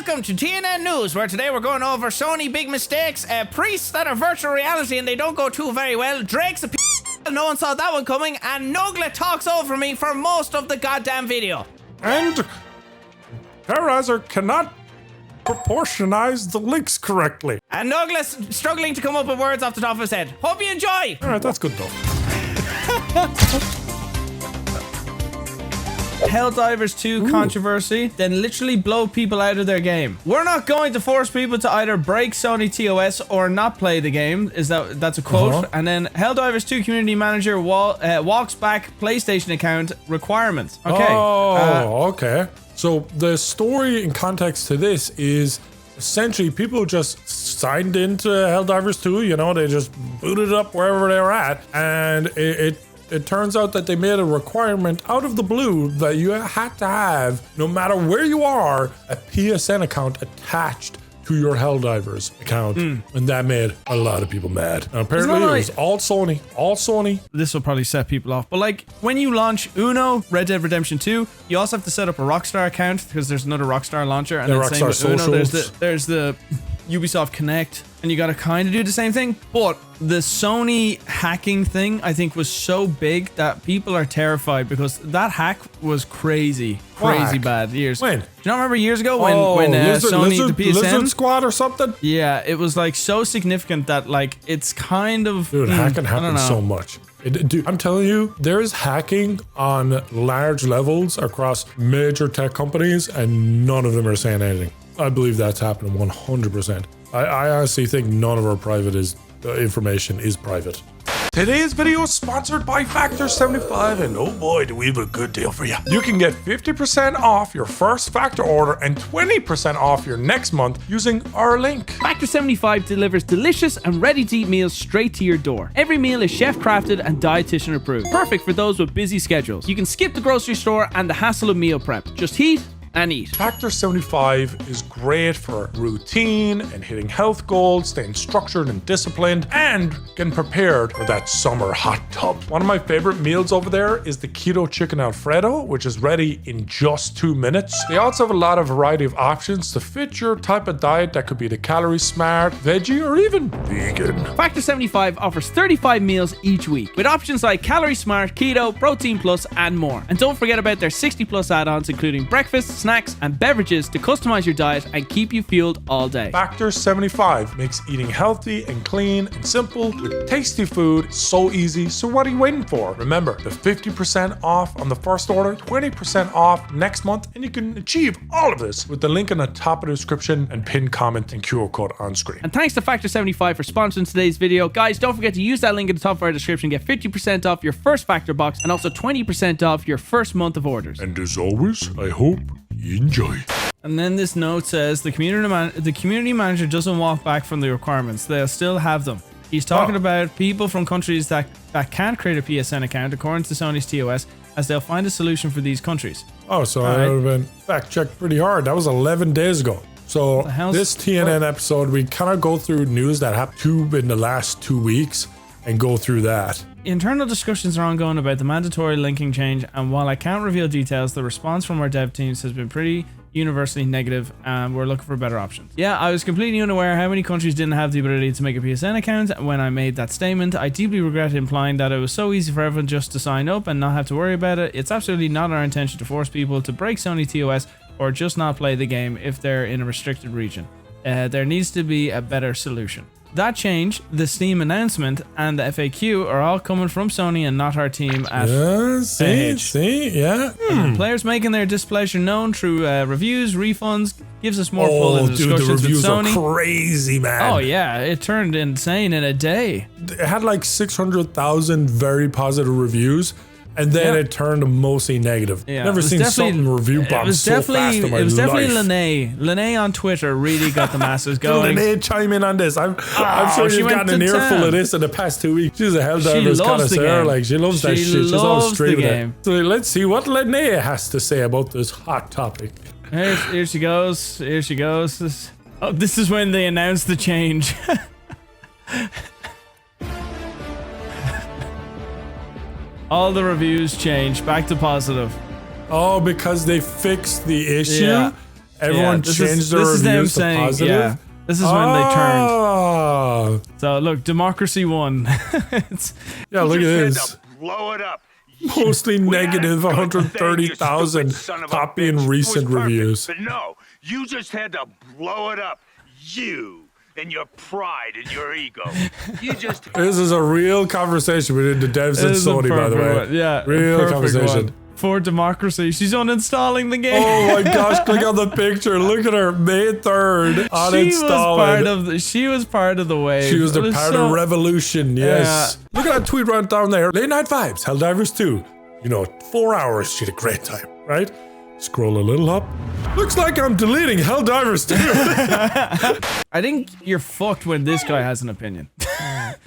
welcome to TNN News, where today we're going over Sony big mistakes, priests that are virtual reality and they don't go too very well, Drake's a no one saw that one coming, and Nogla talks over me for most of the goddamn video. And Terrorizer cannot proportionize the links correctly. And Nogla's struggling to come up with words off the top of his head. Hope you enjoy! Alright, that's good though. Helldivers 2 controversy, then literally blow people out of their game. We're not going to force people to either break Sony TOS or not play the game. That's a quote. And then Helldivers 2 community manager walks back PlayStation account requirements. Okay. Oh, okay. So the story in context to this is essentially people just signed into Helldivers 2, you know, they just booted it up wherever they were at, and it turns out that they made a requirement out of the blue that you had to have, no matter where you are, a PSN account attached to your Helldivers account. And that made a lot of people mad. And apparently it was all Sony. All Sony. This will probably set people off. But like when you launch Uno, Red Dead Redemption 2, you also have to set up a Rockstar account because there's another Rockstar launcher. And the then Rockstar same with Uno, socials. there's the Ubisoft Connect. And you gotta kind of do the same thing. But the Sony hacking thing, I think, was so big that people are terrified because that hack was crazy bad. Years. When? Do you not remember years ago when Sony, the PSN? Lizard Squad or something? Yeah, it was like so significant that like it's kind of... Dude, hacking happens so much. Dude, I'm telling you, there's hacking on large levels across major tech companies and none of them are saying anything. I believe that's happening 100%. I honestly think none of our private information is private. Today's video is sponsored by Factor 75, and oh boy, do we have a good deal for you. You can get 50% off your first Factor order and 20% off your next month using our link. Factor 75 delivers delicious and ready-to-eat meals straight to your door. Every meal is chef-crafted and dietitian approved. Perfect for those with busy schedules. You can skip the grocery store and the hassle of meal prep. Just heat and eat. Factor 75 is great for routine and hitting health goals, staying structured and disciplined, and getting prepared for that summer hot tub. One of my favorite meals over there is the keto chicken alfredo, which is ready in just 2 minutes. They also have a lot of variety of options to fit your type of diet. That could be the calorie smart, veggie, or even vegan. Factor 75 offers 35 meals each week with options like calorie smart, keto, protein plus, and more. And don't forget about their 60 plus add-ons, including breakfast, snacks, and beverages to customize your diet and keep you fueled all day. Factor 75 makes eating healthy and clean and simple with tasty food so easy. So what are you waiting for? Remember, the 50% off on the first order, 20% off next month, and you can achieve all of this with the link in the top of the description and pinned comment and QR code on screen. And thanks to Factor 75 for sponsoring today's video. Guys, don't forget to use that link in the top of our description. Get 50% off your first Factor box and also 20% off your first month of orders. And as always, I hope you enjoy. And then this note says the community manager doesn't walk back from the requirements. They'll still have them. He's talking about people from countries that can't create a PSN account according to Sony's TOS, as they'll find a solution for these countries. Oh, so I would have been fact checked pretty hard. That was 11 days ago. So this TNN episode, we kind of go through news that happened in the last 2 weeks and go through that. Internal discussions are ongoing about the mandatory linking change, and while I can't reveal details, the response from our dev teams has been pretty universally negative, and we're looking for better options. Yeah, I was completely unaware how many countries didn't have the ability to make a PSN account when I made that statement. I deeply regret implying that it was so easy for everyone just to sign up and not have to worry about it. It's absolutely not our intention to force people to break Sony TOS or just not play the game if they're in a restricted region. There needs to be a better solution. That change, the Steam announcement, and the FAQ are all coming from Sony and not our team at Players making their displeasure known through reviews, refunds, gives us more pull in the discussions the reviews with Sony. Are crazy, man. Oh yeah, it turned insane in a day. It had like 600,000 very positive reviews. And then it turned mostly negative. Yeah, never seen something review bombs so fast in my life. It was definitely Lene. Lene on Twitter really got the masses going. Lene, chime in on this. I'm sure you've gotten an earful of this in the past 2 weeks. She's a Helldivers connoisseur. Like, she loves that shit. She's always straight with it. So let's see what Lene has to say about this hot topic. Here she goes. Here she goes. This is when they announced the change. All the reviews changed back to positive. Oh, because they fixed the issue Everyone changed their reviews to positive. Yeah, this is when they turned. Oh. So look, democracy won. Yeah, look at this. Blow it up. Mostly negative 130,000 copying recent reviews. But no, you just had to blow it up. You and your pride and your ego. You just. This is a real conversation between the devs and Sony, by the way. One. Yeah, real conversation. One. For democracy, she's uninstalling the game. Oh my gosh! Click on the picture. Look at her. May 3rd. Uninstalling. She was part of the wave. She was the part of revolution. Yes. Yeah. Look at that tweet right down there. Late night vibes. Helldivers 2. 4 hours. She had a great time, right? Scroll a little up. Looks like I'm deleting Helldivers 2. I think you're fucked when this guy has an opinion.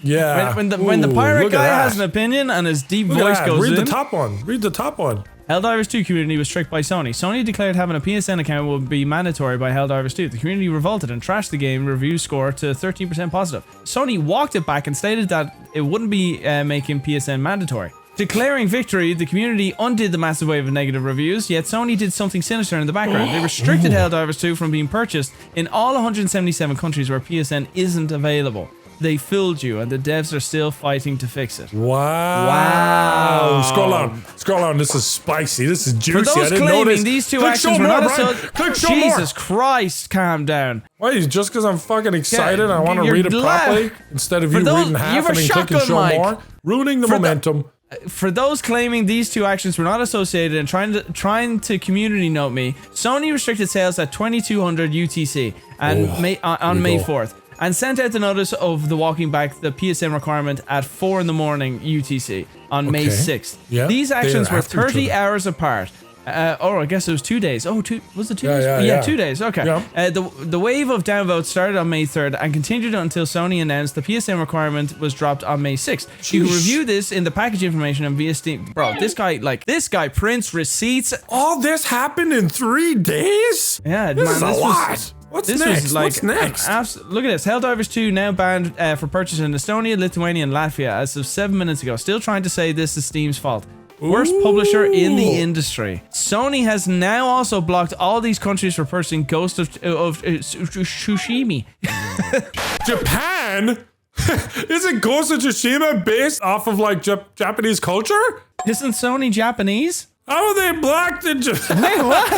Yeah. When the pirate guy has an opinion and his deep voice goes in. Read the top one. Read the top one. Helldivers 2 community was tricked by Sony. Sony declared having a PSN account will be mandatory by Helldivers 2. The community revolted and trashed the game review score to 13% positive. Sony walked it back and stated that it wouldn't be making PSN mandatory. Declaring victory, the community undid the massive wave of negative reviews, yet Sony did something sinister in the background. They restricted Helldivers 2 from being purchased in all 177 countries where PSN isn't available. They fooled you, and the devs are still fighting to fix it. Wow. Scroll on. Scroll on. This is spicy. This is juicy. For those I didn't claiming notice. these two actions were not associated. Jesus more. Christ, calm down. Why? Just because I'm fucking excited, I want to read it properly instead of you reading half and then clicking show more, ruining the momentum. For those claiming these two actions were not associated and trying to community note me, Sony restricted sales at 2200 UTC and on May 4th. And sent out the notice of the walking back the PSN requirement at 4 in the morning UTC on May 6th. Yeah, these actions were 30 hours apart. I guess it was 2 days. Was it 2 days? Yeah, 2 days. Okay. Yeah. The wave of downvotes started on May 3rd and continued until Sony announced the PSN requirement was dropped on May 6th. Sheesh. You can review this in the package information and via Steam. Bro, this guy prints receipts. All this happened in 3 days? Yeah, this is a lot. What's next? What's next? Look at this. Helldivers 2 now banned for purchase in Estonia, Lithuania, and Latvia as of 7 minutes ago. Still trying to say this is Steam's fault. Worst publisher in the industry. Sony has now also blocked all these countries for purchasing Ghost of Tsushima. Japan? Isn't Ghost of Tsushima based off of like Japanese culture? Isn't Sony Japanese? How are they blocked in Japan? Wait, what?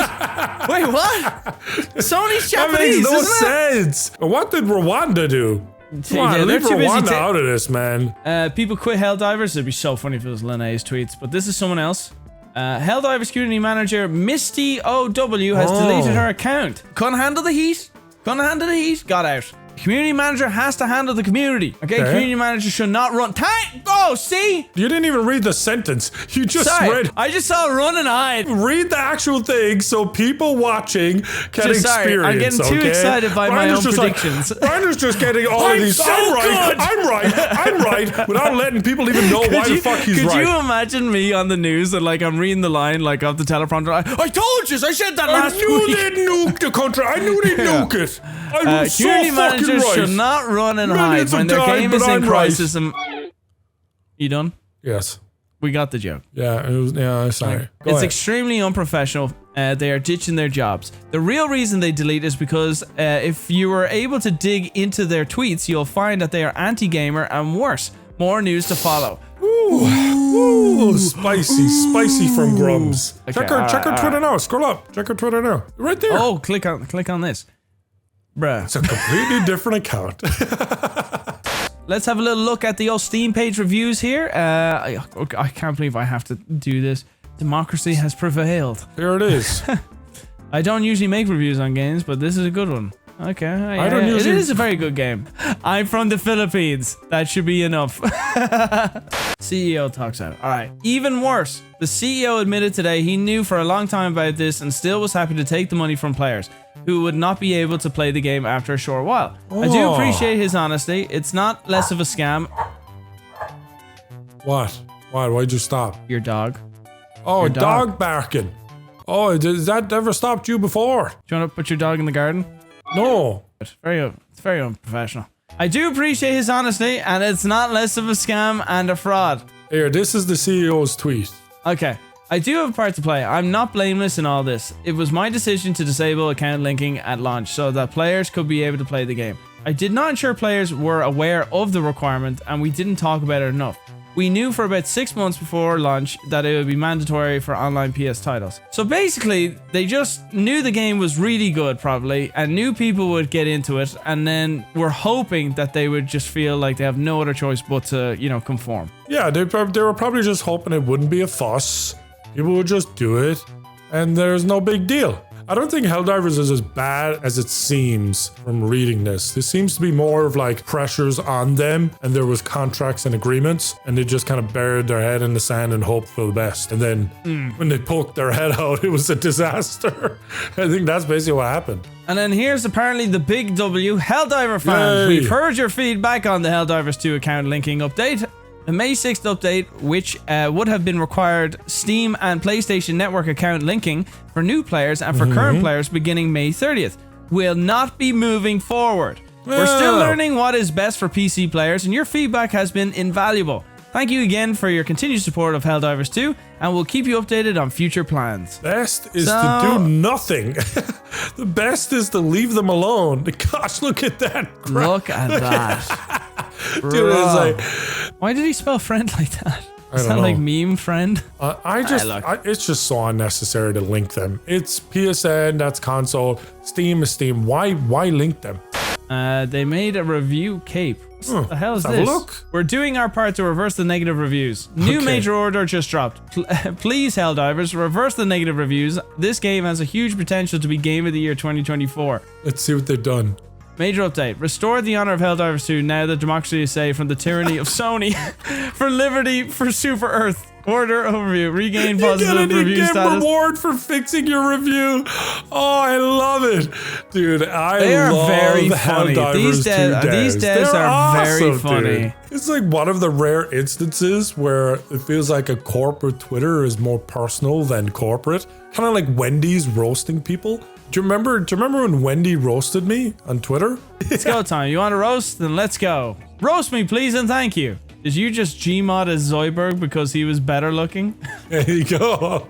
Wait, what? Sony's Japanese, that makes no sense. What did Rwanda do? Come on, leave Rwanda out of this, man. People quit Helldivers. It'd be so funny if it was Linnaeus tweets, but this is someone else. Helldivers community manager Misty OW has deleted her account. Couldn't handle the heat. Got out. Community manager has to handle the community. Okay? Community manager should not run. See? You didn't even read the sentence. You just read. I just saw run and hide. Read the actual thing so people watching can experience. I'm getting too excited by my own predictions. Brandon's just getting all of these. I'm right. Without letting people even know why the fuck he's right. Could you imagine me on the news and like I'm reading the line like off the teleprompter? I told you. I said that last week. I knew they'd nuke the country. I knew they'd nuke it. I was community managers should not run and hide when their game is in crisis. You done? Yes. We got the joke. Yeah, sorry. It's extremely unprofessional. They are ditching their jobs. The real reason they delete is because if you were able to dig into their tweets, you'll find that they are anti-gamer and worse. More news to follow. Ooh, spicy from Grums. Okay, check her Twitter now. Scroll up. Check her Twitter now. Right there. Oh, click on this. Bruh. It's a completely different account. Let's have a little look at the old Steam page reviews here. I can't believe I have to do this. Democracy has prevailed. Here it is. I don't usually make reviews on games, but this is a good one. Okay, it is a very good game. I'm from the Philippines. That should be enough. CEO talks out. All right. Even worse, the CEO admitted today he knew for a long time about this and still was happy to take the money from players who would not be able to play the game after a short while. I do appreciate his honesty. It's not less of a scam. What? Why'd you stop? Your dog. Oh, your dog barking. Oh, has that ever stopped you before? Do you want to put your dog in the garden? No. It's very unprofessional. I do appreciate his honesty, and it's not less of a scam and a fraud. Here, this is the CEO's tweet. Okay. I do have a part to play. I'm not blameless in all this. It was my decision to disable account linking at launch so that players could be able to play the game. I did not ensure players were aware of the requirement, and we didn't talk about it enough. We knew for about 6 months before launch that it would be mandatory for online PS titles. So basically, they just knew the game was really good probably, and knew people would get into it, and then were hoping that they would just feel like they have no other choice but to, you know, conform. Yeah, they were probably just hoping it wouldn't be a fuss. People would just do it, and there's no big deal. I don't think Helldivers is as bad as it seems from reading this. This seems to be more of like pressures on them, and there was contracts and agreements, and they just kind of buried their head in the sand and hoped for the best. And then when they poked their head out, it was a disaster. I think that's basically what happened. And then here's apparently the big W, Helldiver fans. Yay. We've heard your feedback on the Helldivers 2 account linking update. The May 6th update, which would have been required Steam and PlayStation Network account linking for new players and for current players beginning May 30th, will not be moving forward. We're still learning what is best for PC players, and your feedback has been invaluable. Thank you again for your continued support of Helldivers 2, and we'll keep you updated on future plans. Best is to do nothing. The best is to leave them alone. Gosh, look at that. Look at that. Dude, it's like, why did he spell friend like that? Is don't that know. like meme friend? It's just so unnecessary to link them. It's PSN, that's console. Steam is Steam. Why link them? They made a review cape. What the hell is Have a this? look. We're doing our part to reverse the negative reviews. New Okay. major order just dropped. Please, Helldivers, reverse the negative reviews. This game has a huge potential to be Game of the Year 2024. Let's see what they've done. Major update. Restore the honor of Helldivers 2 now that democracy is saved from the tyranny of Sony. For liberty, for Super Earth. Order overview. Regain positive review You get status. reward for fixing your review. Oh, I love it. Dude, They are love very funny. Helldivers 2 These devs They're are very awesome, funny. dude. It's like one of the rare instances where it feels like a corporate Twitter is more personal than corporate. Kind of like Wendy's roasting people. Do you remember when Wendy roasted me on Twitter? Let's go, Tom. You want to roast? Then let's go. Roast me, please, and thank you. Did you just Gmod as Zoidberg because he was better looking? There you go.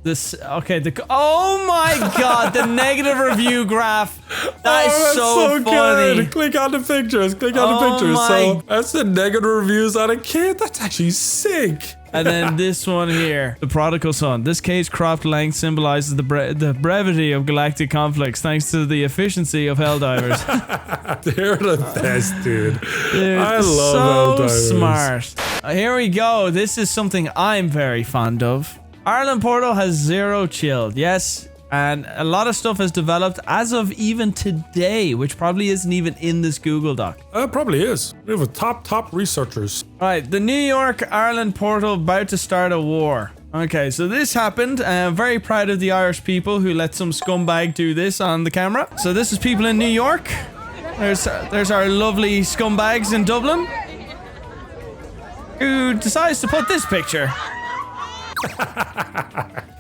Oh my god, the negative review graph. That's so funny. Good. Click on the pictures. Click on the pictures. So that's the negative reviews on a kid. That's actually sick. And then this one here, the prodigal son. This case cropped length symbolizes the brevity of galactic conflicts thanks to the efficiency of Helldivers. They're the best, dude. I love so Helldivers. smart. Here we go. This is something I'm very fond of. Ireland Portal has 0 chilled. Yes. And a lot of stuff has developed as of even today, which probably isn't even in this Google Doc. It probably is. We have a top researchers. Right, the New York Ireland portal about to start a war. Okay, so this happened. I'm very proud of the Irish people who let some scumbag do this on the camera. So this is people in New York. There's our lovely scumbags in Dublin who decides to put this picture.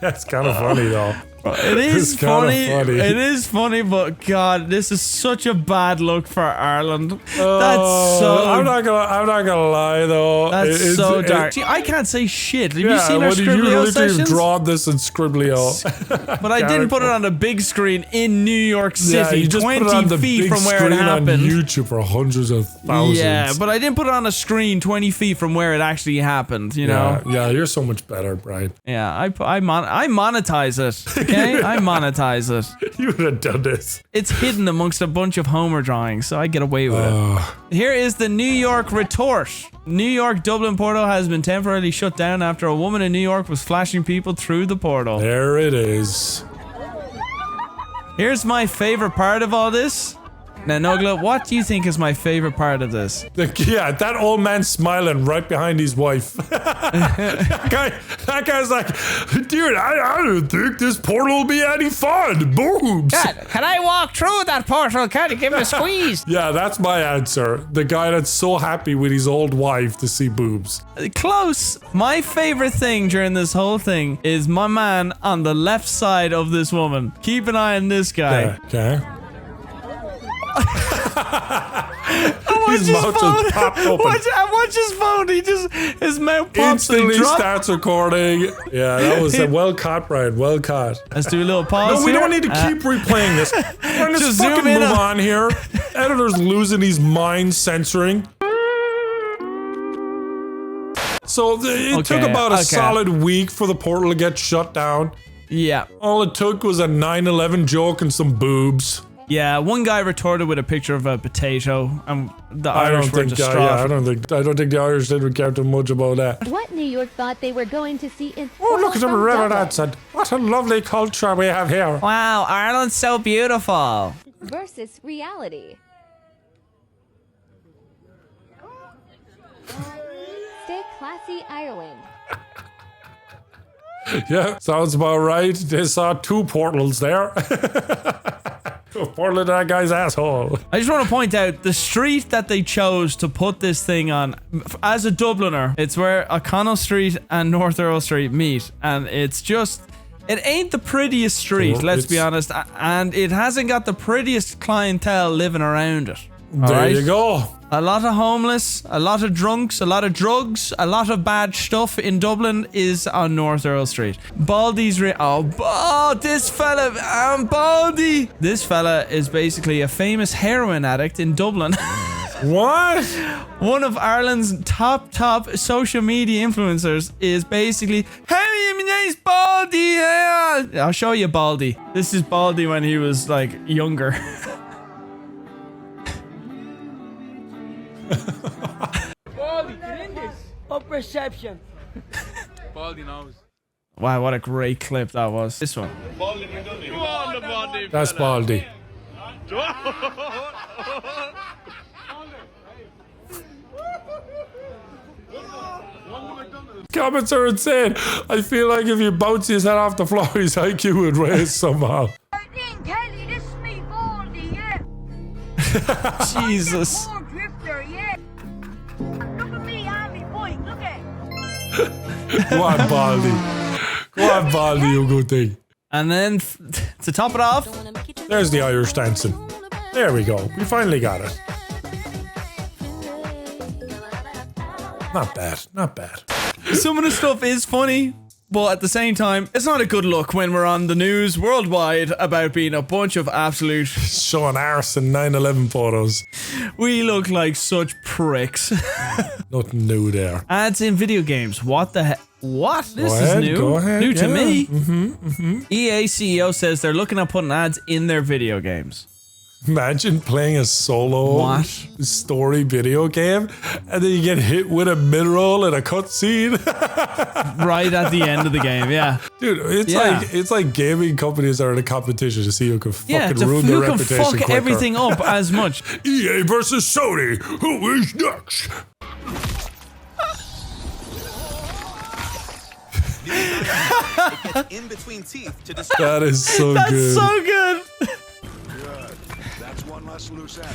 That's kind of funny though. It is It's kinda funny. funny. It is funny, but God, this is such a bad look for Ireland. That's so. I'm not gonna lie though. That's so dark. See, I can't say shit. Have you seen our you Scribblio literally sessions? drawn this in Scribblio. But I didn't put it on a big screen in New York City, you just put it on 20 the feet big from where it screen happened. on YouTube for hundreds of thousands. Yeah, but I didn't put it on a screen 20 feet from where it actually happened, you know? Yeah, you're so much better, Brian. Yeah, I monetize it, okay? I monetize it. You would have done this. It's hidden amongst a bunch of Homer drawings, so I get away with it. Here is the New York retort. New York Dublin portal has been temporarily shut down after a woman in New York was flashing people through the portal. There it is. Here's my favorite part of all this. Now, Nogla, what do you think is my favorite part of this? Yeah, that old man smiling right behind his wife. that guy's like, dude, I don't think this portal will be any fun. Boobs. Can I walk through that portal? Can you give me a squeeze? Yeah, that's my answer. The guy that's so happy with his old wife to see boobs. Close. My favorite thing during this whole thing is my man on the left side of this woman. Keep an eye on this guy. Okay. His mouth just popped open. Watch his phone. His mouth pops Instantly starts recording. Yeah, that was well caught, Brian. Well caught. Let's do a little pause. No, we here. don't need to keep replaying this. We're gonna Just fucking zoom in move on here. Editor's losing his mind censoring. So it took about a solid week for the portal to get shut down. Yeah. All it took was a 9/11 joke and some boobs. Yeah, one guy retorted with a picture of a potato, and the Irish were distraught. I don't think the Irish didn't care too much about that. What New York thought they were going to see in Oh, look at the from river Dublin. that's it. What a lovely culture we have here. Wow, Ireland's so beautiful. versus reality. Stay classy, Ireland. Yeah, sounds about right. They saw 2 portals there. A portal in that guy's asshole. I just want to point out the street that they chose to put this thing on. As a Dubliner, it's where O'Connell Street and North Earl Street meet, and it's just... It ain't the prettiest street, So let's be honest, and it hasn't got the prettiest clientele living around it. There you go. A lot of homeless, a lot of drunks, a lot of drugs, a lot of bad stuff in Dublin is on North Earl Street. Baldi's this fella, Baldi. This fella is basically a famous heroin addict in Dublin. What? One of Ireland's top social media influencers is basically, hey, my name's Baldi. I'll show you Baldi. This is Baldi when he was like younger. Baldi, tremendous. Up reception. Baldi knows. Wow, what a great clip that was. This one. That's Baldi. Comments are insane. I feel like if you bounce his head off the floor, his IQ would raise somehow. Kelly, this is me, Baldi, yeah. Jesus. More drifter, yeah. Look at me, I'm me boy, look at. Go on, Baldi. Go on, Baldi, you good thing. And then to top it off, There's the Irish dancing. There we go. We finally got it. Not bad. Not bad. some of the stuff is funny, but at the same time, it's not a good look when we're on the news worldwide about being a bunch of absolute... Showing arse and 9/11 photos. We look like such pricks. Nothing new there. Ads in video games. What the heck? What? This Go ahead, is new. go ahead, New to yeah. me. EA CEO says they're looking at putting ads in their video games. Imagine playing a solo story video game and then you get hit with a mid-roll and a cutscene. Right at the end of the game, yeah. Dude, it's like gaming companies are in a competition to see who can fucking ruin their who can reputation fuck quicker. everything up as much. EA versus Sony. Who is next? It gets in between teeth to destroy. That is so That's good. so good. That's one less loose end.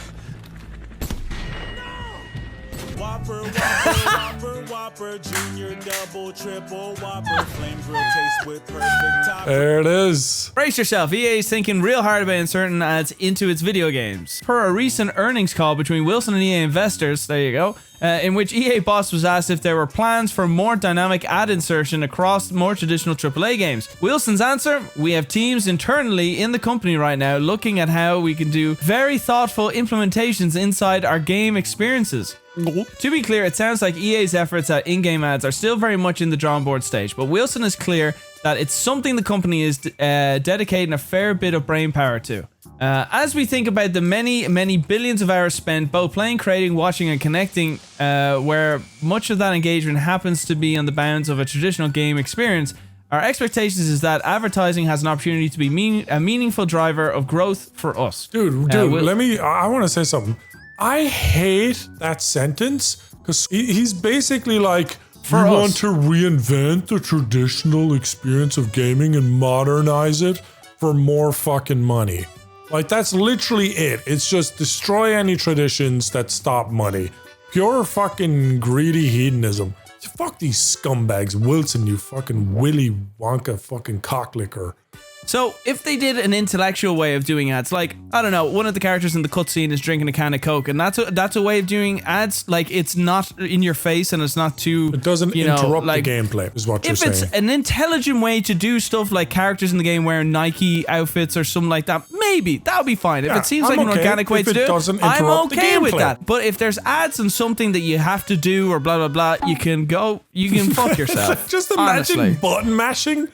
Whopper, Whopper, Whopper, Junior, Double, Triple, Whopper, flame grill taste with perfect top. There it is. Brace yourself, EA is thinking real hard about inserting ads into its video games. Per a recent earnings call between Wilson and EA investors, there you go, in which EA boss was asked if there were plans for more dynamic ad insertion across more traditional AAA games. Wilson's answer, we have teams internally in the company right now looking at how we can do very thoughtful implementations inside our game experiences. To be clear, it sounds like EA's efforts at in-game ads are still very much in the drawing board stage, but Wilson is clear that it's something the company is dedicating a fair bit of brain power to. As we think about the many billions of hours spent both playing, creating, watching, and connecting, where much of that engagement happens to be on the bounds of a traditional game experience, our expectations is that advertising has an opportunity to be a meaningful driver of growth for us. Dude, I want to say something. I hate that sentence because he's basically like, For we us. want to reinvent the traditional experience of gaming and modernize it for more fucking money. Like, that's literally it. It's just destroy any traditions that stop money. Pure fucking greedy hedonism. Fuck these scumbags. Wilson, you fucking Willy Wonka fucking cocklicker. So if they did an intellectual way of doing ads, like, I don't know, one of the characters in the cutscene is drinking a can of Coke, and that's a way of doing ads. Like, it's not in your face and it's not too... It doesn't interrupt the gameplay, is what you're saying. If it's an intelligent way to do stuff like characters in the game wearing Nike outfits or something like that, maybe that would be fine. If it seems like an organic way to do it, I'm okay with that. But if there's ads and something that you have to do or blah, blah, blah, you can fuck yourself. Just imagine honestly. button mashing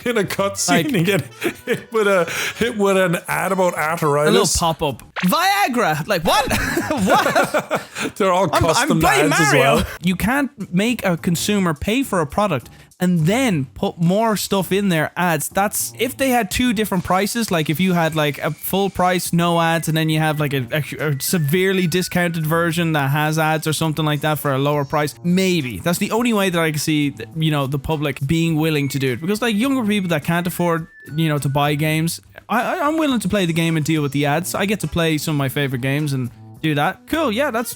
in a cutscene and get hit with an ad about arthritis. A little pop-up. Viagra! Like, what? What? They're all custom I'm playing ads Mario. as well. You can't make a consumer pay for a product and then put more stuff in their ads. That's if they had two different prices, like if you had like a full price, no ads, and then you have like a severely discounted version that has ads or something like that for a lower price, maybe. That's the only way that I can see, you know, the public being willing to do it. Because like younger people that can't afford, you know, to buy games, I'm willing to play the game and deal with the ads. I get to play some of my favorite games and do that. Cool, yeah, that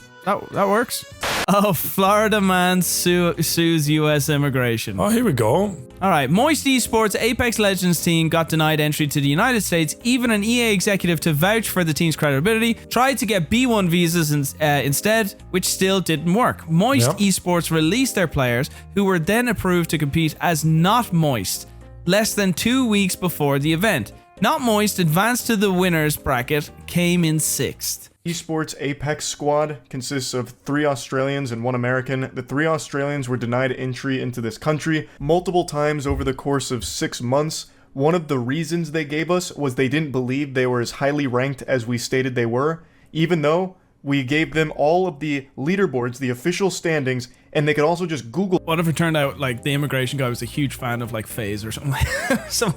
works. Oh, Florida man sues U.S. immigration. Oh, here we go. All right, Moist Esports Apex Legends team got denied entry to the United States. Even an EA executive to vouch for the team's credibility tried to get B1 visas instead, which still didn't work. Moist Esports released their players, who were then approved to compete as Not Moist, less than 2 weeks before the event. Not Moist advanced to the winners bracket, came in 6th. Esports Apex squad consists of 3 Australians and 1 American. The 3 Australians were denied entry into this country multiple times over the course of 6 months. One of the reasons they gave us was they didn't believe they were as highly ranked as we stated they were, even though we gave them all of the leaderboards, the official standings, and they could also just Google. What if it turned out like the immigration guy was a huge fan of like FaZe or something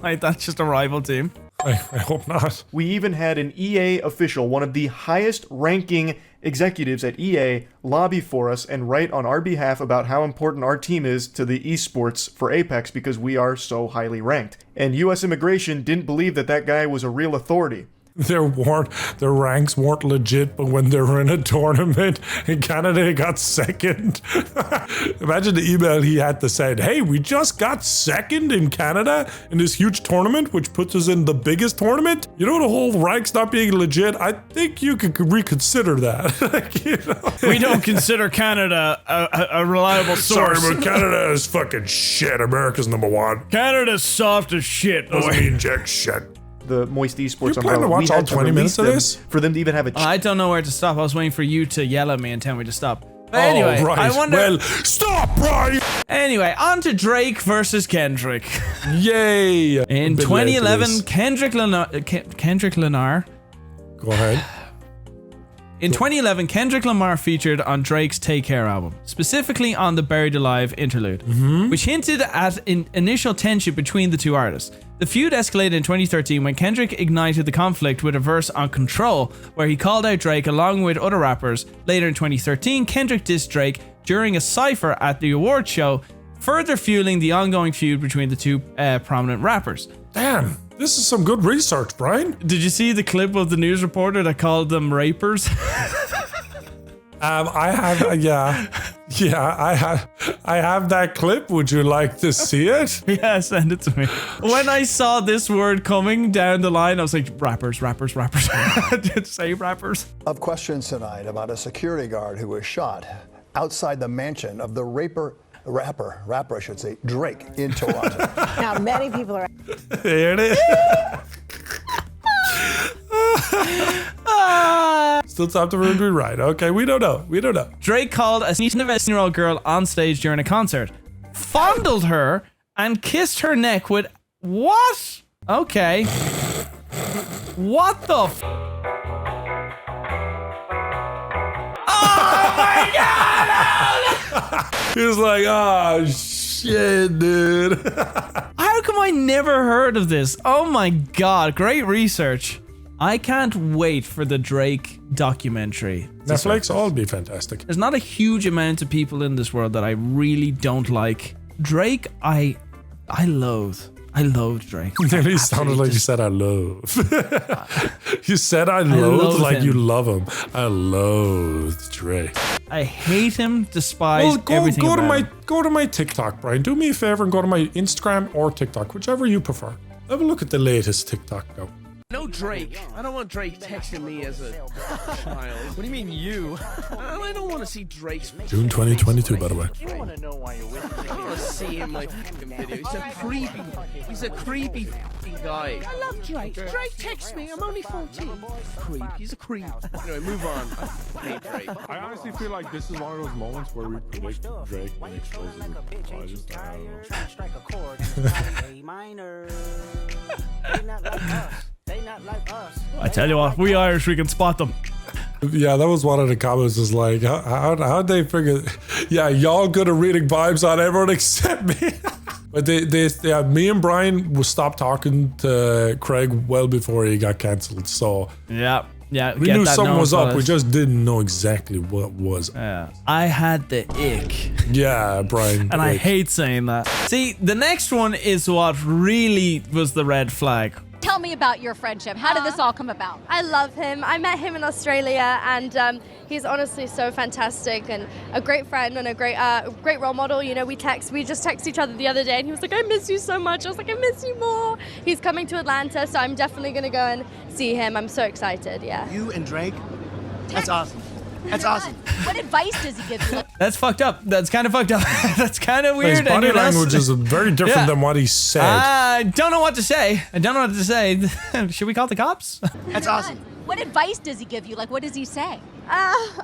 like that, just a rival team? I hope not. We even had an EA official, one of the highest ranking executives at EA, lobby for us and write on our behalf about how important our team is to the esports for Apex because we are so highly ranked. And US Immigration didn't believe that guy was a real authority. Their ranks weren't legit, but when they were in a tournament in Canada, they got second. Imagine the email he had to send. Hey, we just got second in Canada in this huge tournament, which puts us in the biggest tournament. You know, the whole ranks not being legit. I think you could reconsider that. Like, you know? We don't consider Canada a reliable source. Sorry, but Canada is fucking shit. America's #1. Canada's soft as shit. Doesn't mean jack shit. The Moist Esports you plan to watch all 20 minutes of this? For them to even have a I don't know where to stop. I was waiting for you to yell at me and tell me to stop. But anyway, right. I wonder... Well, stop, Brian! Anyway, on to Drake versus Kendrick. Yay! In 2011, Kendrick Lamar... Go ahead. In 2011, Kendrick Lamar featured on Drake's Take Care album, specifically on the Buried Alive interlude, which hinted at initial tension between the two artists. The feud escalated in 2013 when Kendrick ignited the conflict with a verse on Control, where he called out Drake along with other rappers. Later in 2013, Kendrick dissed Drake during a cypher at the awards show, further fueling the ongoing feud between the two prominent rappers. Damn. This is some good research, Brian. Did you see the clip of the news reporter that called them rapers? I have that clip. Would you like to see it? Yeah, send it to me. When I saw this word coming down the line, I was like, rappers. Did say rappers? Of questions tonight about a security guard who was shot outside the mansion of the rapper, I should say, Drake in Toronto. Now, many people are... There it is. Still time to be right. Okay, we don't know. Drake called a 17-year-old girl on stage during a concert, fondled her, and kissed her neck with... What? Okay. What the f... Oh my god! He was like, oh shit, dude. How come I never heard of this? Oh my god, great research. I can't wait for the Drake documentary. Netflix, all be fantastic. There's not a huge amount of people in this world that I really don't like. Drake, I loathe. I loathe Drake. It nearly sounded like you said I loathe. You said I loathe like you love him. I loathe Drake. I hate him, despise everything about him. Go to my TikTok, Brian. Do me a favor and go to my Instagram or TikTok, whichever you prefer. Have a look at the latest TikTok now. No Drake. I don't want Drake texting me as a child. What do you mean you? I don't want to see Drake's. June 2022, by the way. You want to know why you're with me. I don't want to see him like fucking video. He's a creepy fucking guy. I love Drake. Drake texts me. I'm only 14. Creep. He's a creep. Anyway, move on. I hate Drake. I honestly feel like this is one of those moments where we predict Drake when he exposes it. I just, I don't know. I tell you what, we Irish, we can spot them. Yeah, that was one of the comments. Was like, how'd they figure? Yeah, y'all good at reading vibes on everyone except me. But they me and Brian will stop talking to Craig well before he got cancelled. So yeah, we knew something was up. We just didn't know exactly what was. Yeah, I had the ick. Yeah, Brian. And I hate saying that. See, the next one is what really was the red flag. Tell me about your friendship. How did this all come about? I love him. I met him in Australia, and he's honestly so fantastic and a great friend and a great role model. You know, we just text each other the other day, and he was like, "I miss you so much." I was like, "I miss you more." He's coming to Atlanta, so I'm definitely gonna go and see him. I'm so excited. Yeah. You and Drake? That's awesome. That's awesome. What advice does he give you? That's fucked up. That's kind of fucked up. That's kind of weird. His body language is very different than what he said. I don't know what to say. Should we call the cops? That's awesome. What advice does he give you? Like, what does he say?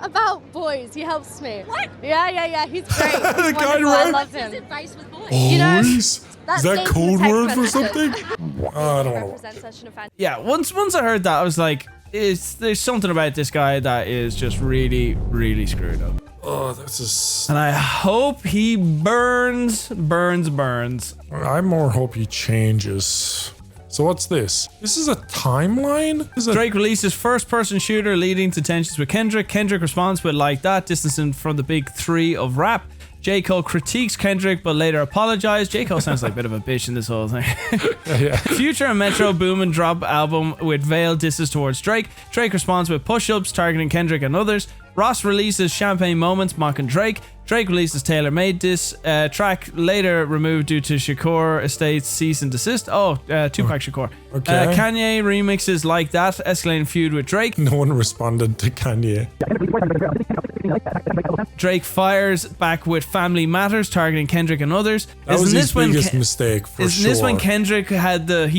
About boys. He helps me. What? Yeah. He's great. He's The guy wonderful. I right? love him. His advice with boys. Boys? You know, Is that code word for something? I don't know. Represents such an offense. Yeah, once I heard that, I was like, there's something about this guy that is just really, really screwed up. Oh, this is... And I hope he burns. I more hope he changes. So what's this? This is a timeline? Drake releases first-person shooter leading to tensions with Kendrick. Kendrick responds with "Like That," distancing from the big three of rap. J. Cole critiques Kendrick but later apologized. J. Cole sounds like a bit of a bitch in this whole thing. Yeah. Future and Metro Boomin drop album with veiled disses towards Drake. Drake responds with push-ups targeting Kendrick and others. Ross releases Champagne Moments mocking Drake. Drake releases Taylor Made Diss track later removed due to Shakur Estate's cease and desist. Tupac Shakur. Okay. Kanye remixes Like That, escalating feud with Drake. No one responded to Kanye. Drake fires back with Family Matters, targeting Kendrick and others. That was his biggest mistake, for sure. Isn't this when Kendrick had the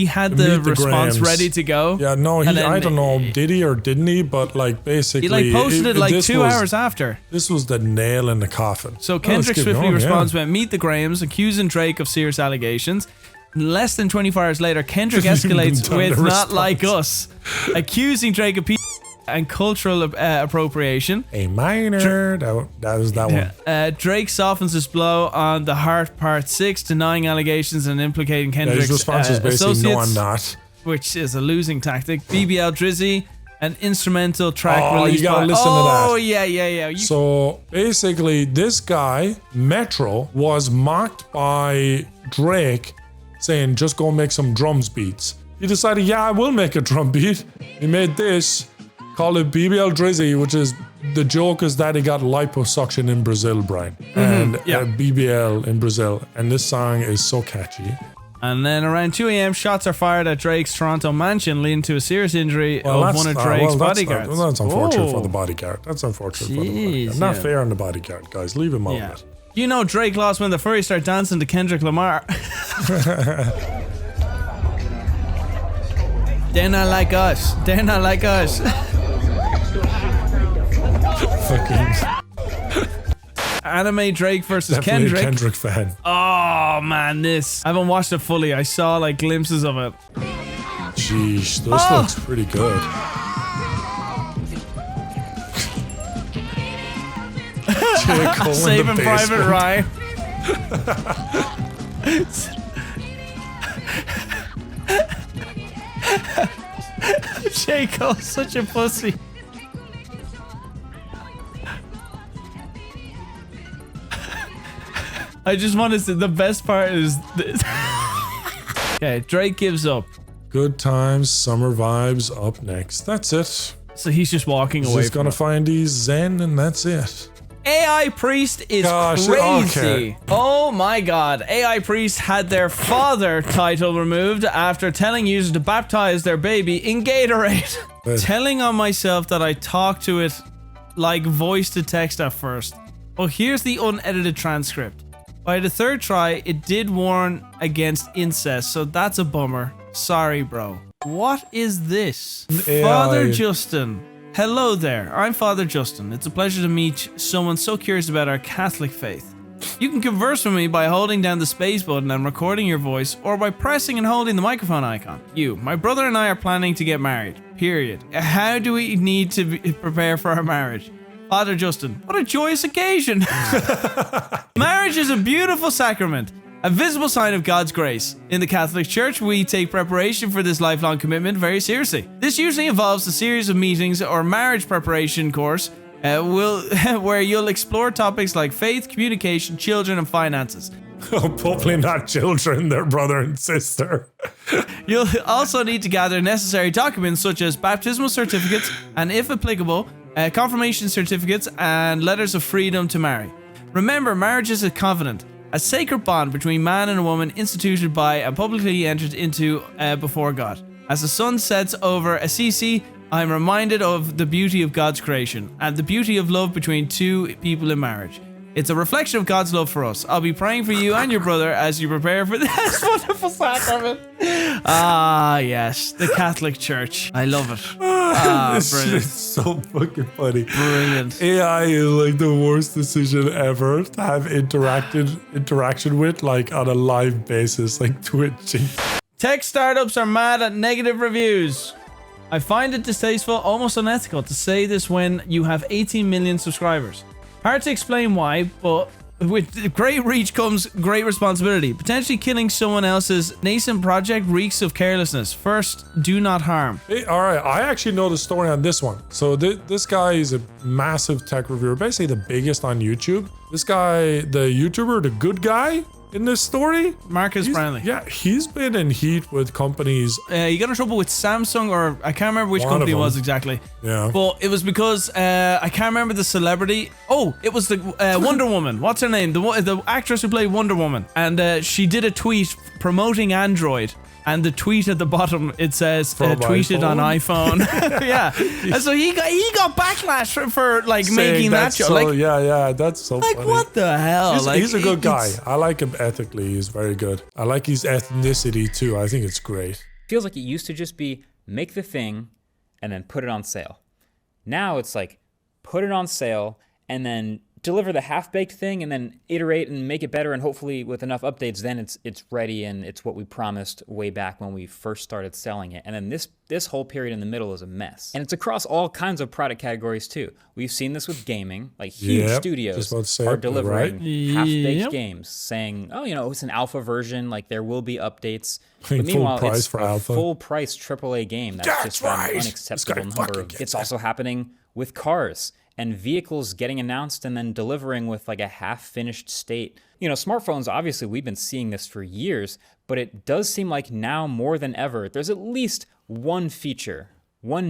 response ready to go? Yeah, no, I don't know, did he or didn't he? But like basically, he posted it 2 hours after. This was the nail in the coffin. So Kendrick swiftly responds with "Meet the Grahams," accusing Drake of serious allegations. Less than 24 hours later, Kendrick escalates with "Not Like Us," accusing Drake of and cultural appropriation. A minor. That was that one. Drake softens his blow on The Heart Part 6, denying allegations and implicating Kendrick's his response was basically, associates, "No, I'm not," which is a losing tactic. BBL Drizzy, an instrumental track released you gotta by... listen to that. Oh, yeah. So basically, this guy, Metro, was mocked by Drake saying, "Just go make some drums beats." He decided, "Yeah, I will make a drum beat." He made this, called it BBL Drizzy, which is, the joke is that he got liposuction in Brazil, Brian. And BBL in Brazil. And this song is so catchy. And then around 2 a.m., shots are fired at Drake's Toronto mansion, leading to a serious injury of one of Drake's bodyguards. That's unfortunate for the bodyguard. That's unfortunate for the bodyguard. Not fair on the bodyguard, guys. Leave him out of it. You know Drake lost when the Furry start dancing to Kendrick Lamar. They're not like us. They're not like us. Anime Drake versus Definitely Kendrick. a Kendrick fan. Oh man, this. I haven't watched it fully. I saw like glimpses of it. Jeez, this looks pretty good. Saving Private Ryan. J. Cole's such a pussy. I just want to say the best part is this. Okay, Drake gives up. Good times, summer vibes up next. That's it. So he's just walking away. He's gonna find his zen, and that's it. AI Priest is Gosh, crazy. okay. Oh my god. AI Priest had their father title removed after telling users to baptize their baby in Gatorade. Telling on myself that I talked to it like voice to text at first. Oh, here's the unedited transcript. By the third try, it did warn against incest, so that's a bummer. Sorry, bro. What is this? AI. Father Justin. Hello there, I'm Father Justin. It's a pleasure to meet someone so curious about our Catholic faith. You can converse with me by holding down the space button and recording your voice, or by pressing and holding the microphone icon. My brother and I are planning to get married, period. How do we need to prepare for our marriage? Father Justin, what a joyous occasion. Marriage is a beautiful sacrament, a visible sign of God's grace. In the Catholic Church, we take preparation for this lifelong commitment very seriously. This usually involves a series of meetings or marriage preparation course where you'll explore topics like faith, communication, children, and finances. Hopefully not children, their brother and sister. You'll also need to gather necessary documents such as baptismal certificates and, if applicable, confirmation certificates and letters of freedom to marry. Remember, marriage is a covenant, a sacred bond between man and a woman instituted by and publicly entered into before God. As the sun sets over Assisi, I'm reminded of the beauty of God's creation and the beauty of love between two people in marriage. It's a reflection of God's love for us. I'll be praying for you and your brother as you prepare for this wonderful sacrament. Ah, yes, the Catholic Church. I love it. This Brilliant. shit's so fucking funny. Brilliant. AI is like the worst decision ever to have interaction with, like on a live basis, like twitching. Tech startups are mad at negative reviews. I find it distasteful, almost unethical to say this when you have 18 million subscribers. Hard to explain why, but with great reach comes great responsibility. Potentially killing someone else's nascent project reeks of carelessness. First, do not harm. Hey, all right, I actually know the story on this one. So this guy is a massive tech reviewer, basically the biggest on YouTube. This guy, the YouTuber, the good guy in this story, Marcus Brownlee. Yeah, he's been in heat with companies. He got in trouble with Samsung, or I can't remember which One company of it was them. exactly. Yeah. But it was because I can't remember the celebrity. Oh, it was the Wonder Woman. What's her name? The actress who played Wonder Woman. And she did a tweet promoting Android. And the tweet at the bottom, it says tweeted on iPhone. Yeah. And so he got backlash for like Saying making that that's joke. so, Like, yeah, that's so like funny. what the hell? He's a good guy. it's- I like him ethically. He's very good. I like his ethnicity too. I think it's great. Feels like it used to just be make the thing and then put it on sale. Now it's like put it on sale and then deliver the half-baked thing and then iterate and make it better, and hopefully with enough updates then it's ready and it's what we promised way back when we first started selling it. And then this whole period in the middle is a mess. And it's across all kinds of product categories too. We've seen this with gaming, like huge Yep, studios just about to say are it, delivering right? half-baked Yep. games saying, oh, it's an alpha version, like there will be updates. Paying But meanwhile, full price it's for a alpha. full price AAA game. That's just right. an This unacceptable guy number fucking of. gets It's it. also happening with cars and vehicles getting announced and then delivering with like a half-finished state. Smartphones, obviously we've been seeing this for years, but it does seem like now more than ever, there's at least one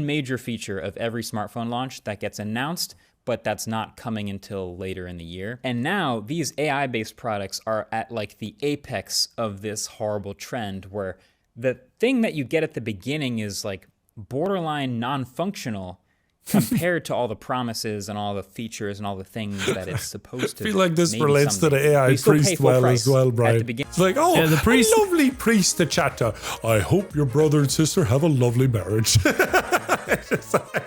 major feature of every smartphone launch that gets announced, but that's not coming until later in the year. And now these AI-based products are at like the apex of this horrible trend where the thing that you get at the beginning is like borderline non-functional compared to all the promises and all the features and all the things that it's supposed to I feel like this maybe relates to someday. the But AI you still pay priest full well price as well, at Brian. the beginning. It's like, oh, Yeah, the priest- a lovely priest to chat to. I hope your brother and sister have a lovely marriage.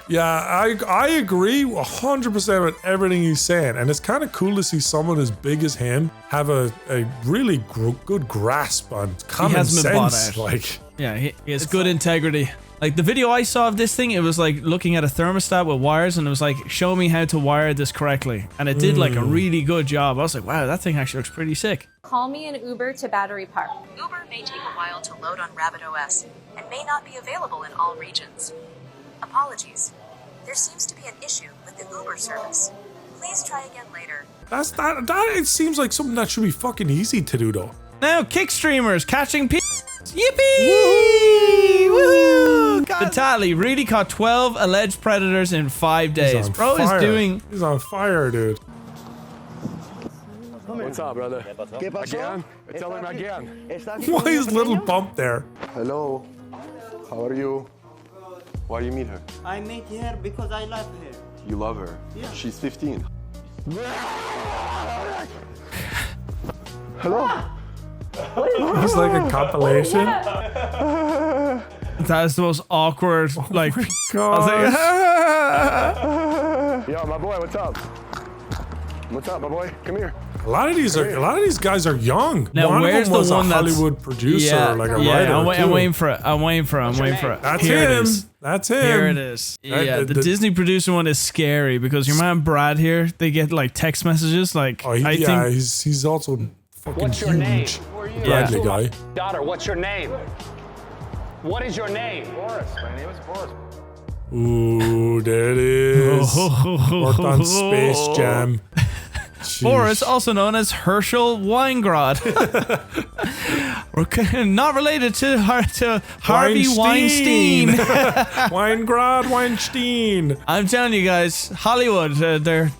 Yeah, I agree 100% with everything he's saying. And it's kind of cool to see someone as big as him have a really good grasp on common hasn't been bought sense. out. Like, Yeah, he has good integrity. Like the video I saw of this thing, it was like looking at a thermostat with wires, and it was like, show me how to wire this correctly. And it did like a really good job. I was like, wow, that thing actually looks pretty sick. Call me an Uber to Battery Park. Uber may take a while to load on RabbitOS and may not be available in all regions. Apologies. There seems to be an issue with the Uber service. Please try again later. that it seems like something that should be fucking easy to do though. Now, kick streamers catching Yippee! Woohoo! Vitali really caught 12 alleged predators in 5 days. He's on Bro fire. is doing. He's on fire, dude. What's up, brother? ¿Qué pasó? Again? Tell him again. Why is little bump there? Hello. How are you? Why do you meet her? I meet her because I love her. You love her. Yeah. She's 15. Hello? It's like a compilation. That is the most awkward, like, I was like, Yo, my boy, what's up? What's up, my boy? Come here. A lot of these guys are young. Now, one where's of them was the one a that's Hollywood producer, like a writer. I'm waiting for it. I'm waiting for it. That's Here him. it is. That's him. Here it is. Yeah, the Disney producer one is scary because your man Brad here, they get like text messages. Like, Oh, I think he's also fucking What's your name? huge. Bradley guy. Daughter, what's your name? What is your name? Boris. My name is Boris. Ooh, there it is. Worked on Space Jam. Boris, also known as Herschel Weingrod. Not related to Harvey Weinstein. Weingrod, Weinstein. I'm telling you guys, Hollywood, they're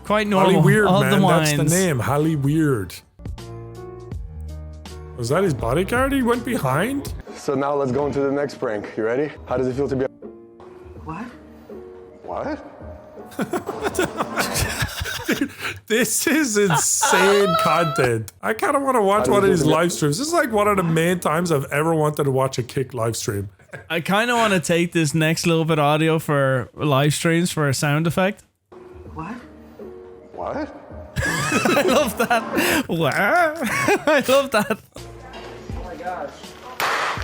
quite normal. Holly Weird, all man. the wines. That's the name. Holly Weird. Was that his bodyguard he went behind? So now let's go into the next prank. You ready? How does it feel to be? What? What? Dude, this is insane content. I kind of want to watch one of these live streams. This is like one of the main times I've ever wanted to watch a Kick live stream. I kind of want to take this next little bit of audio for live streams for a sound effect. What? What? I love that. What? I love that. Oh my gosh.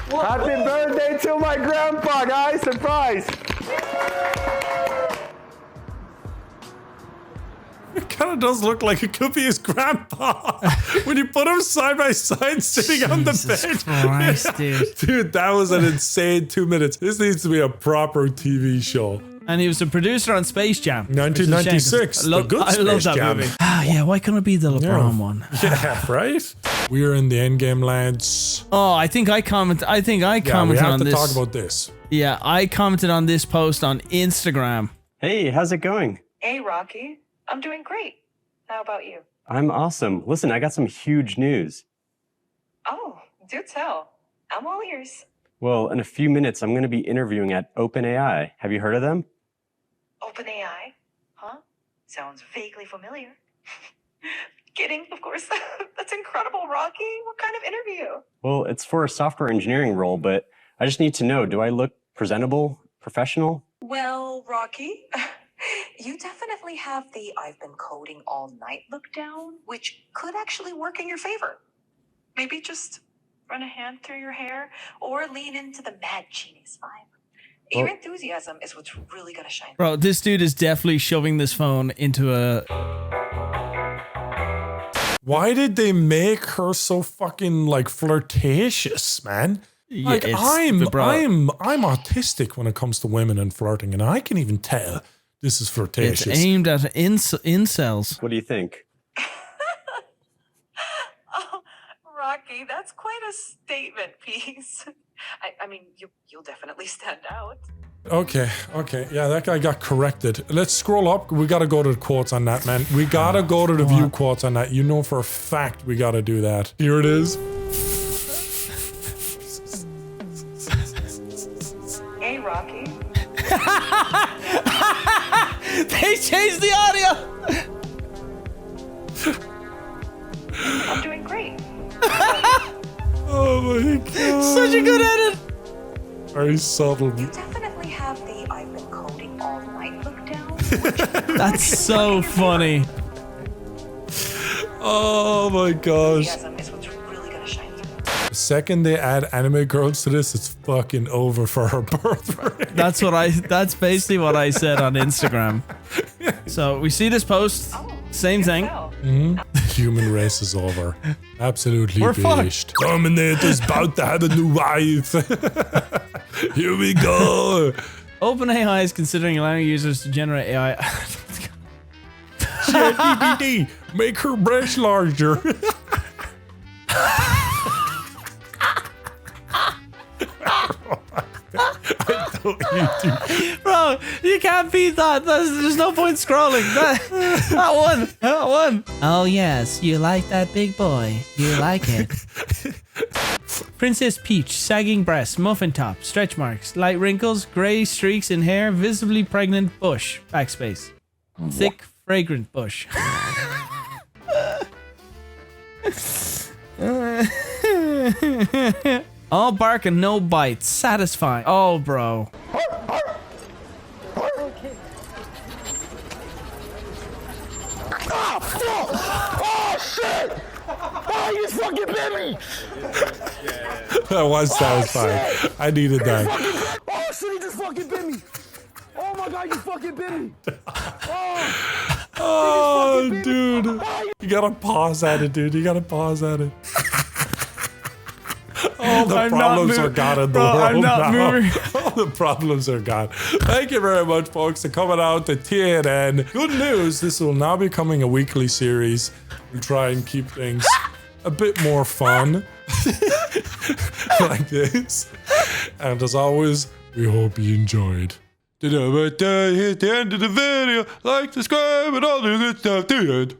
Happy birthday to my grandpa, guys. Surprise. It kind of does look like it could be his grandpa when you put them side by side sitting on the bed. Christ, dude. Dude, that was an insane 2 minutes. This needs to be a proper TV show. And he was a producer on Space Jam. 1996, the good I love Space that Jam. movie. Ah, yeah, why couldn't it be the LeBron one? Yeah, right? We're in the endgame, lads. Oh, I think I commented on we have to this. talk about this. Yeah, I commented on this post on Instagram. Hey, how's it going? Hey, Rocky. I'm doing great. How about you? I'm awesome. Listen, I got some huge news. Oh, do tell. I'm all ears. Well, in a few minutes, I'm going to be interviewing at OpenAI. Have you heard of them? OpenAI? Huh? Sounds vaguely familiar. Kidding, of course. That's incredible, Rocky. What kind of interview? Well, it's for a software engineering role, but I just need to know, do I look presentable, professional? Well, Rocky, you definitely have the I've been coding all night look down, which could actually work in your favor. Maybe just run a hand through your hair or lean into the mad genius vibe. Your enthusiasm is what's really gonna shine. Bro, this dude is definitely shoving this phone into a... Why did they make her so fucking like flirtatious, man? Yeah, Like it's- I'm bro. autistic when it comes to women and flirting, and I can even tell this is flirtatious. It's aimed at incels. What do you think? Oh, Rocky, that's quite a statement piece. I mean, you'll definitely stand out. Okay, yeah, that guy got corrected. Let's scroll up. We gotta go to the quotes on that, man. We gotta go to the view quotes on that. You know for a fact we gotta do that. Here it is. Hey, Rocky. They changed the audio! I'm doing great. Oh my god. Such a good edit! Very subtle. You definitely have the I've been coding all night look down. That's so funny. Oh my gosh. Enthusiasm is what's really gonna shine through. The second they add anime girls to this, it's fucking over for her birthday. That's basically what I said on Instagram. So we see this post, same thing. The human race is over. Absolutely We're finished. Terminator's about to have a new wife. Here we go. OpenAI is considering allowing users to generate AI. ChatGPT, make her breast larger. Bro, you can't beat that. There's no point scrolling. That one. Oh yes, you like that big boy. You like it. Princess Peach, sagging breasts, muffin top, stretch marks, light wrinkles, grey streaks in hair, visibly pregnant bush. Backspace. Thick, fragrant bush. All bark and no bite. Satisfying. Oh, bro. Oh, fuck! Oh, shit! Oh, you fucking bit me! That was satisfying. I needed that. Oh, shit, he just fucking bit me! Oh my god, you fucking bit me! Oh, dude. You gotta pause at it, dude. You gotta pause at it. All the problems are gone in the world I'm not now. moving. All the problems are gone. Thank you very much, folks, for coming out to TNN. Good news, this will now be becoming a weekly series. We'll try and keep things a bit more fun. Like this. And as always, we hope you enjoyed. Hit the end of the video. Like, subscribe, and all the good stuff. The end.